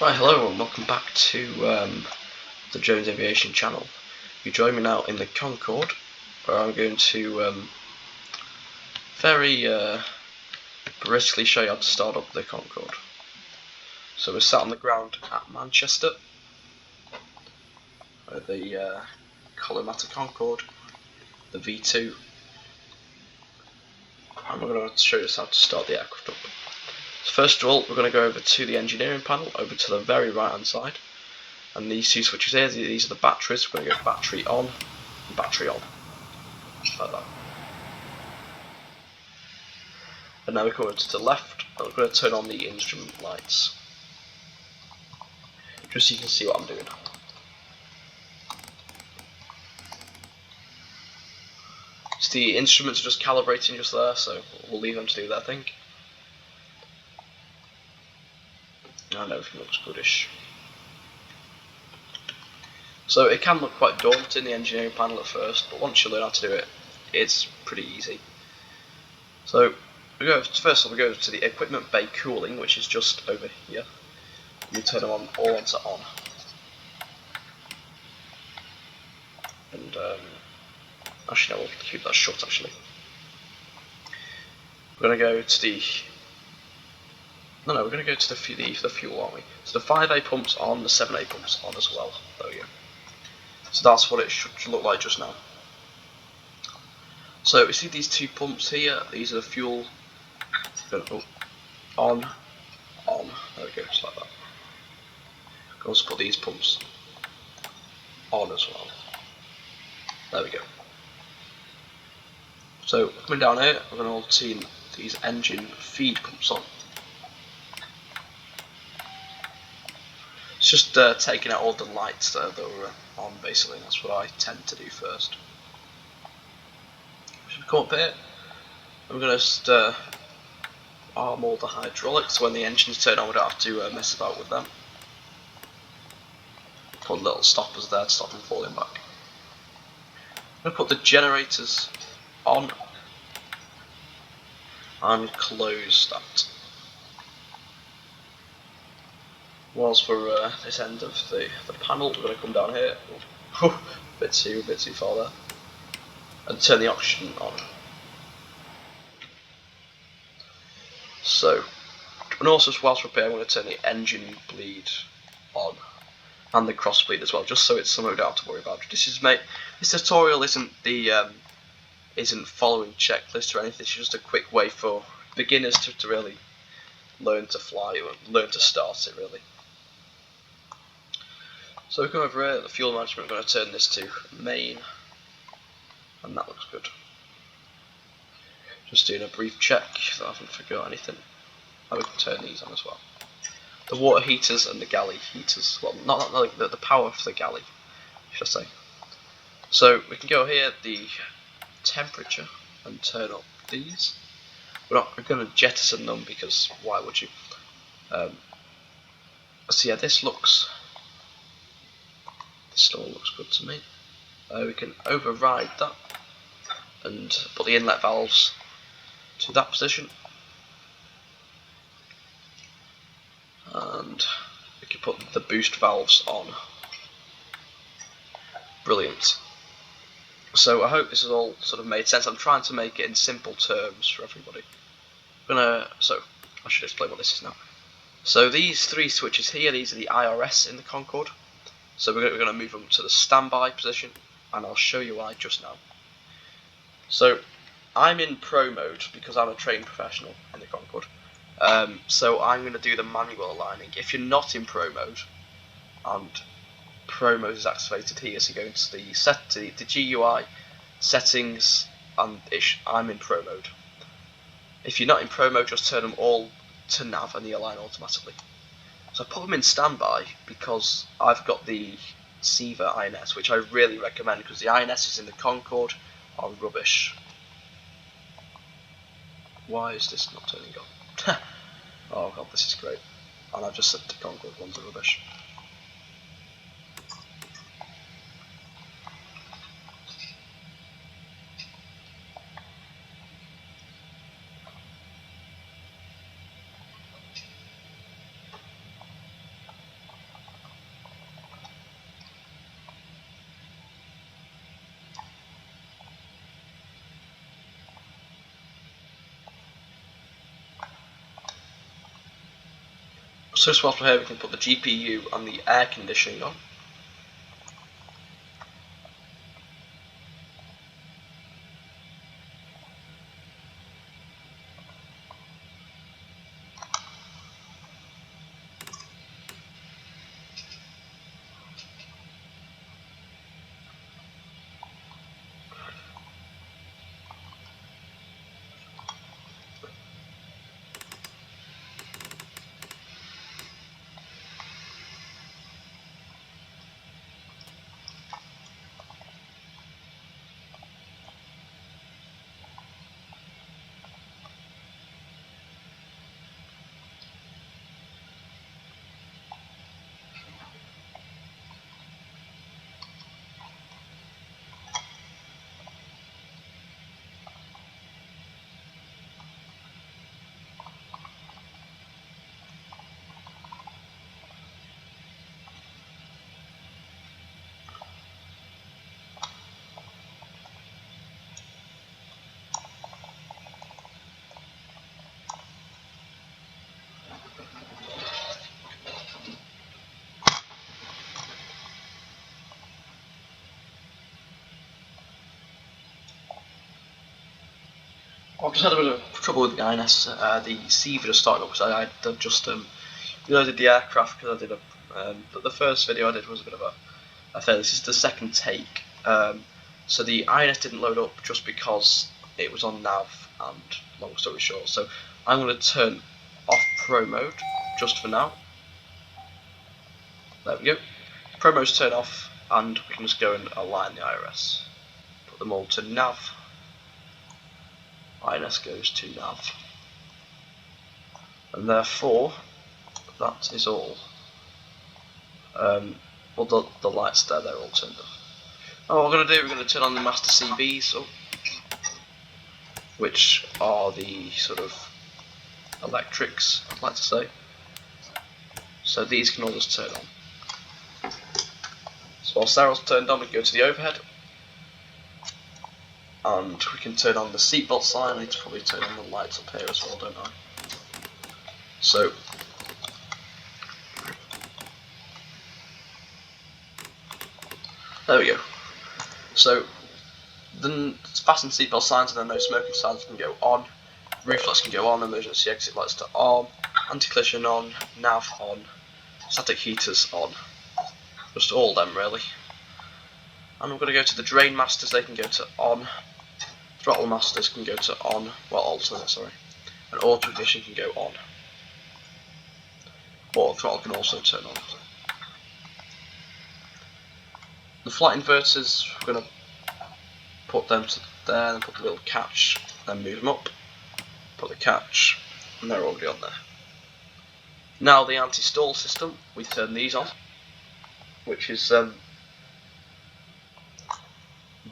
Right, hello and welcome back to the Jones Aviation channel. You join me now in the Concorde, where I'm going to very briskly show you how to start up the Concorde. So we're sat on the ground at Manchester, where the Colomata Concorde, the V2, and we're going to show you how to start the aircraft up. So first of all, we're going to go over to the engineering panel, over to the very right hand side. And these two switches here, these are the batteries. We're going to go battery on and battery on, like that. And now we come over to the left, and we're going to turn on the instrument lights, just so you can see what I'm doing. So the instruments are just calibrating just there, so we'll leave them to do their thing. And everything looks goodish. So it can look quite daunting, the engineering panel at first, but once you learn how to do it, it's pretty easy. So first of all, we go to the equipment bay cooling, which is just over here. We turn them on all onto on. And actually, no, we'll keep that shut. Actually, we're going to go to the we're going to go to the fuel, aren't we? So the 5A pumps on, the 7A pumps on as well. There we go. So that's what it should look like just now. So we see these two pumps here. These are the fuel. On. There we go, just like that. We can also put these pumps on as well. There we go. So coming down here, we're going to all see these engine feed pumps on. It's just taking out all the lights that were on, basically. That's what I tend to do first. We should come up here, and we're going to just arm all the hydraulics. When the engines turn on, we don't have to mess about with them. Put little stoppers there to stop them falling back. I'm going to put the generators on and close that. Whilst for this end of the panel, we're going to come down here, a bit too far there, and turn the oxygen on. So, and also whilst we're here, I'm going to turn the engine bleed on, and the cross bleed as well, just so it's something we don't have to worry about. This tutorial isn't following checklists or anything. It's just a quick way for beginners to really learn to fly or learn to start it really. So we come over here, the fuel management, we're going to turn this to main, and that looks good. Just doing a brief check that I haven't forgot anything. And we can turn these on as well. The water heaters and the galley heaters, well, not the power for the galley, should I say. So we can go here, the temperature, and turn up these. We're going to jettison them because why would you? So yeah, this still looks good to me. We can override that and put the inlet valves to that position, and we can put the boost valves on. Brilliant. So I hope this has all sort of made sense. I'm trying to make it in simple terms for everybody. So I should explain what this is now. So these three switches here, these are the IRS in the Concorde. So we're going to move them to the standby position, and I'll show you why just now. So I'm in pro mode because I'm a trained professional in the Concorde. So I'm going to do the manual aligning. If you're not in pro mode, and pro mode is activated here, so you go into the GUI settings, and I'm in pro mode. If you're not in pro mode, just turn them all to nav and they align automatically. So I put them in standby because I've got the Siva INS, which I really recommend because the INSs in the Concorde are rubbish. Why is this not turning on? Oh god, this is great. And I've just said the Concorde ones are rubbish. So whilst we're here, we can put the GPU and the air conditioning on. I've just had a bit of trouble with the INS. The CV just started up because I had just reloaded the aircraft because I did the first video I did was a bit of a fail. This is the second take. So the INS didn't load up just because it was on nav, and long story short. So I'm going to turn off Pro mode just for now. There we go. Pro mode's turned off, and we can just go and align the IRS. Put them all to nav. INS goes to nav, and therefore that is all. Well, the lights there, they're all turned off. Oh, what we're going to turn on the master CVs, which are the sort of electrics, I'd like to say. So these can all just turn on. So while Sarah's turned on, we can go to the overhead, and we can turn on the seatbelt sign. I need to probably turn on the lights up here as well, don't I? So there we go. So then fasten seatbelt signs and then no smoking signs can go on. Roof lights can go on, emergency exit lights to on, anti-collision on, nav on, static heaters on. Just all them really. And we're going to go to the drain masters, they can go to on. Throttle masters can go to on, well alternate, sorry. And auto ignition can go on. Auto throttle can also turn on. The flight inverters, we're going to put them to there, then put the little catch, then move them up. Put the catch, and they're already on there. Now the anti-stall system, we turn these on, which is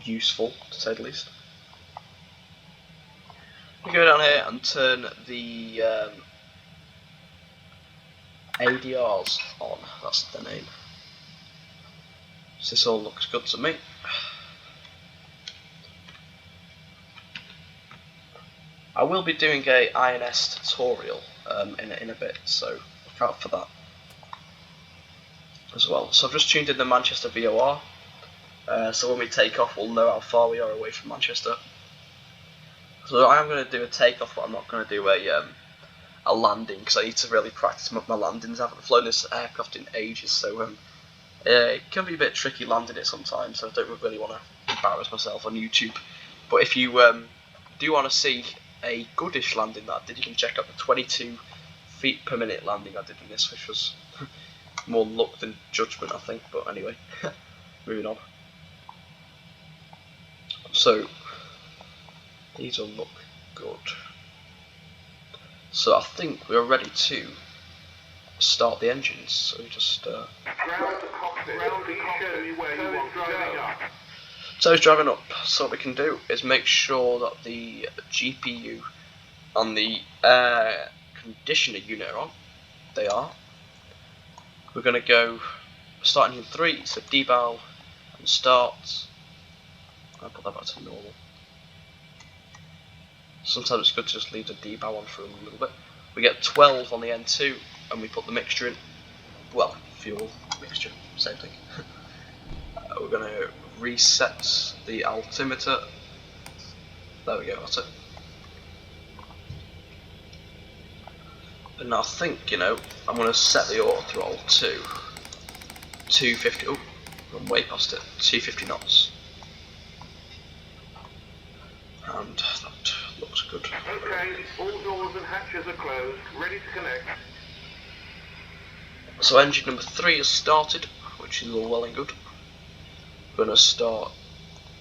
useful to say the least. We go down here and turn the ADRs on, that's the name. So this all looks good to me. I will be doing a INS tutorial in a bit, so look out for that as well. So I've just tuned in the Manchester VOR, so when we take off we'll know how far we are away from Manchester. So I am going to do a takeoff, but I'm not going to do a landing because I need to really practice my landings. I haven't flown this aircraft in ages, so it can be a bit tricky landing it sometimes, so I don't really want to embarrass myself on YouTube. But if you do want to see a goodish landing that I did, you can check out the 22 feet per minute landing I did in this, which was more luck than judgment, I think. But anyway, moving on. So these all look good. So I think we're ready to start the engines. So we just so it's driving up. So what we can do is make sure that the GPU and the air conditioner unit are on. They are. We're going to go starting in 3, so debow and start. I'll put that back to normal. Sometimes it's good to just leave the debow on for a little bit. We get 12 on the N2, and we put the mixture in. Well, fuel mixture, same thing. We're going to reset the altimeter. There we go, that's it. And I think, I'm going to set the auto throttle to 250. Oh, I'm way past it. 250 knots. And that looks good. Okay, all doors and hatches are closed, ready to connect. So engine number 3 has started, which is all well and good. We're going to start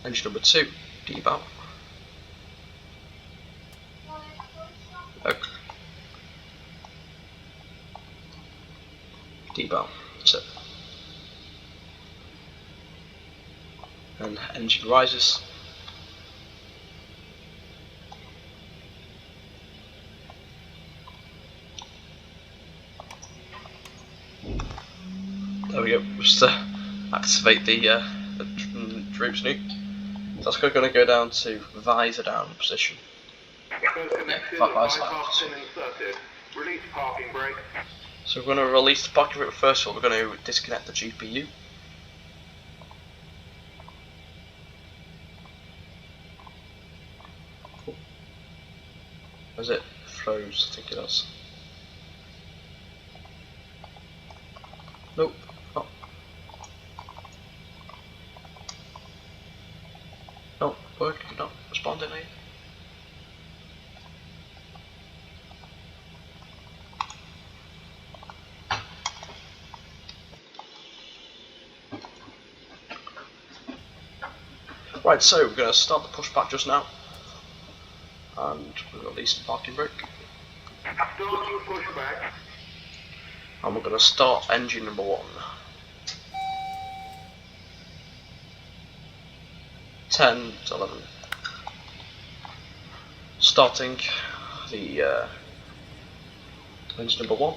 engine number 2, debout. Okay. Debout, that's it. And engine rises. There we go, just activate the droop snoop. That's going to go down to visor down position. Bypass pin inserted. Release parking brake. So we're going to release the parking brake first of all. We're going to disconnect the GPU. As it froze, I think it does. Nope, not. Not working, not responding either. Right, so we're going to start the pushback just now. And we'll release the parking brake. Starting pushback. And we're going to start engine number 1. 10 to 11. Starting the engine number 1.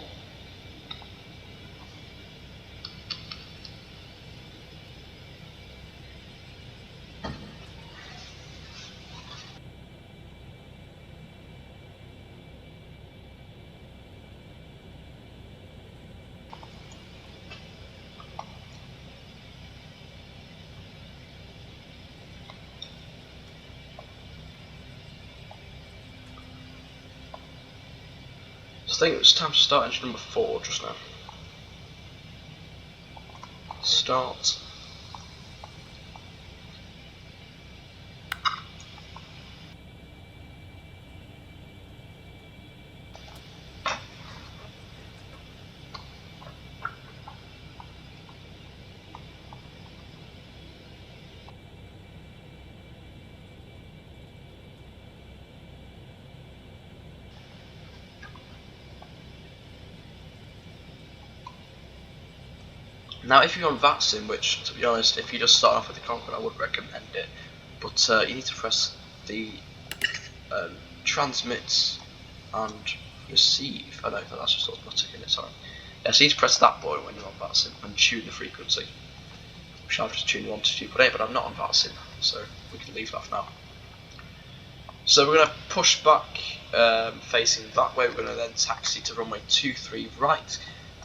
I think it's time to start engine number 4 just now. Start. Now, if you're on VATSIM, which, to be honest, if you just start off with the Concorde, I would recommend it. But you need to press the transmit and receive. Oh no, that's just automatic in it, sorry. Yeah, so you need to press that button when you're on VATSIM and tune the frequency. Which I've just tuned 1 to 2.8, but I'm not on VATSIM, so we can leave that for now. So we're going to push back facing that way. We're going to then taxi to runway 23 right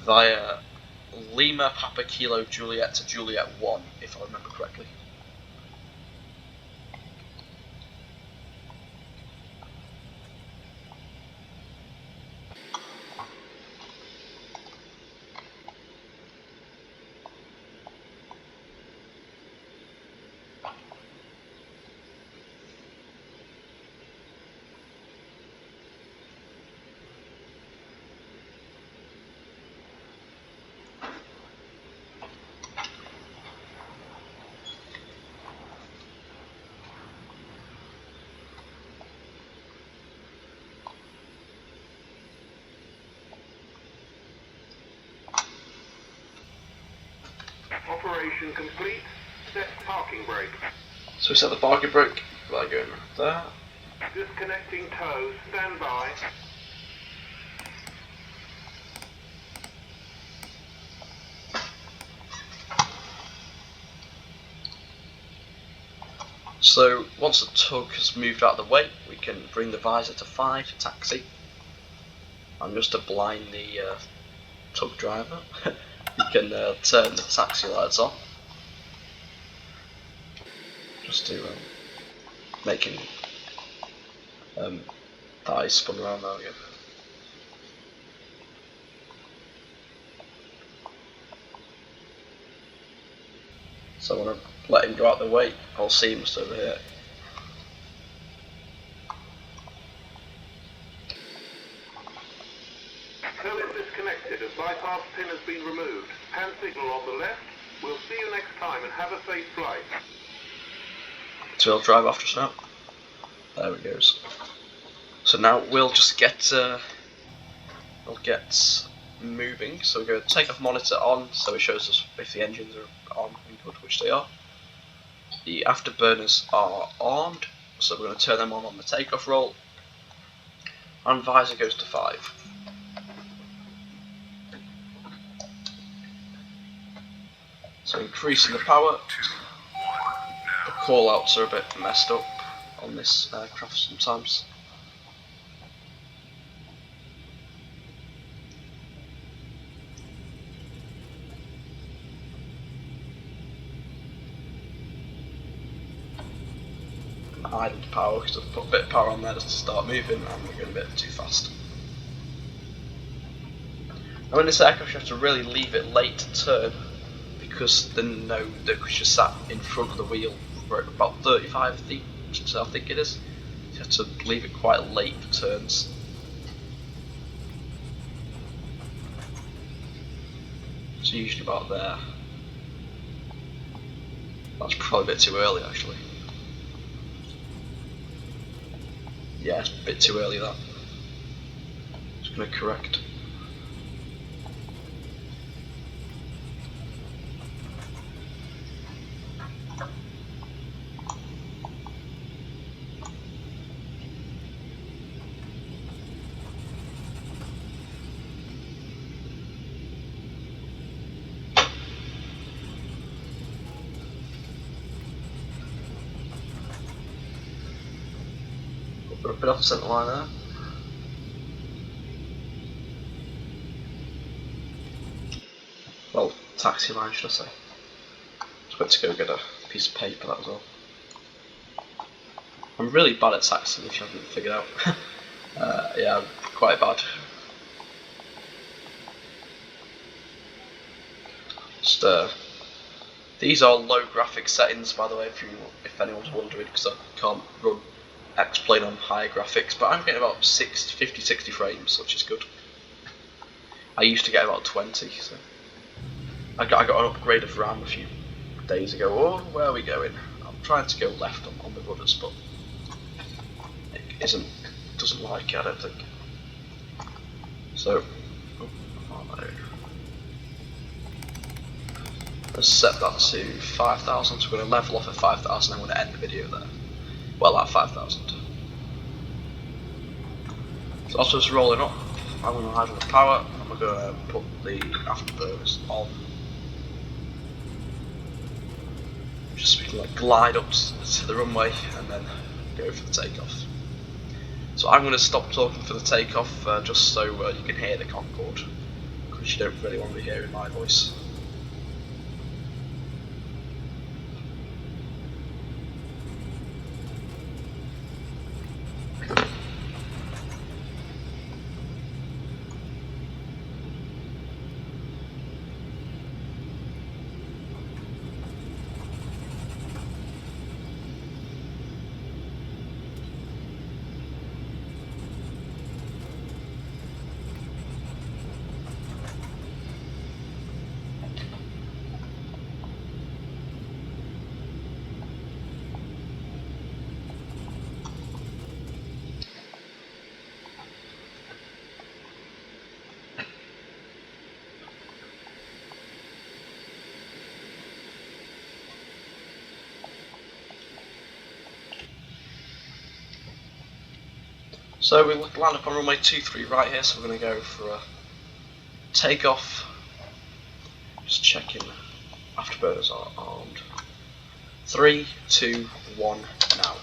via Lima Papa Kilo Juliet to Juliet 1, if I remember correctly. Operation complete. Set parking brake. So we set the parking brake by going there. Disconnecting tow. Stand by. So once the tug has moved out of the way, we can bring the visor to 5 to taxi. And just to blind the tug driver, you can turn the taxi lights on. Just to making thighs spun around there again. So I want to let him go out the way, all seamless over here. Tow is disconnected and bypass pin has been removed. Hand signal on the left. We'll see you next time and have a safe flight. So he'll drive after us now. There he goes. So now we'll just get moving. So we're going to take off monitor on, so it shows us if the engines are on and good, which they are. The afterburners are armed, so we're going to turn them on the takeoff roll. And visor goes to 5. So increasing the power. The call outs are a bit messed up on this aircraft sometimes. Idle power because I've put a bit of power on there just to start moving, and we're going a bit too fast. Now in this aircraft you have to really leave it late to turn because the nose that just sat in front of the wheel for about 35 feet, so I think it is. You have to leave it quite late for turns. It's usually about there. That's probably a bit too early actually. Yeah, it's a bit too early that. Just going to correct. Put a bit off the centre line there. Well, taxi line should I say. Just went to go get a piece of paper, that was all. I'm really bad at taxiing if you haven't figured out. Yeah, I'm quite bad. Just, these are low graphics settings by the way, if anyone's wondering, because I can't run X-Plane on higher graphics, but I'm getting about 50-60 frames, which is good. I used to get about 20, so I got an upgrade of RAM a few days ago. Oh, where are we going? I'm trying to go left on the rudders, but it doesn't like it, I don't think. So, let's set that to 5,000, so we're going to level off at 5,000 and I'm going to end the video there. Well, at 5,000. So that's just rolling up. I'm going to idle the power and we're going to put the afterburners on. Just so we can like glide up to the runway and then go for the takeoff. So I'm going to stop talking for the takeoff just so you can hear the Concorde, because you don't really want to be hearing my voice. So we land up on runway 23 right here, so we're going to go for a takeoff. Just checking, afterburners are armed. 3, 2, 1, now.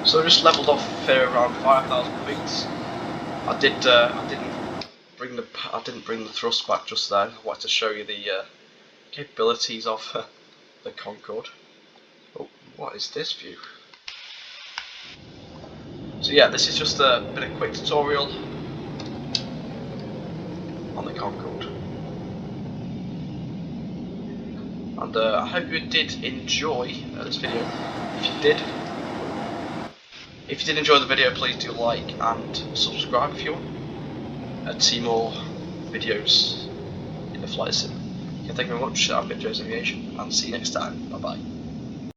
So I just levelled off here around 5,000 feet. I didn't bring the thrust back just there. I wanted to show you the capabilities of the Concorde. Oh, what is this view? So yeah, this is just a bit of quick tutorial on the Concorde. And I hope you did enjoy this video. If you did enjoy the video, please do like and subscribe if you want to see more videos in the flight sim. Okay, thank you very much. I've been Joseph Aviation, and see you next time. Bye bye.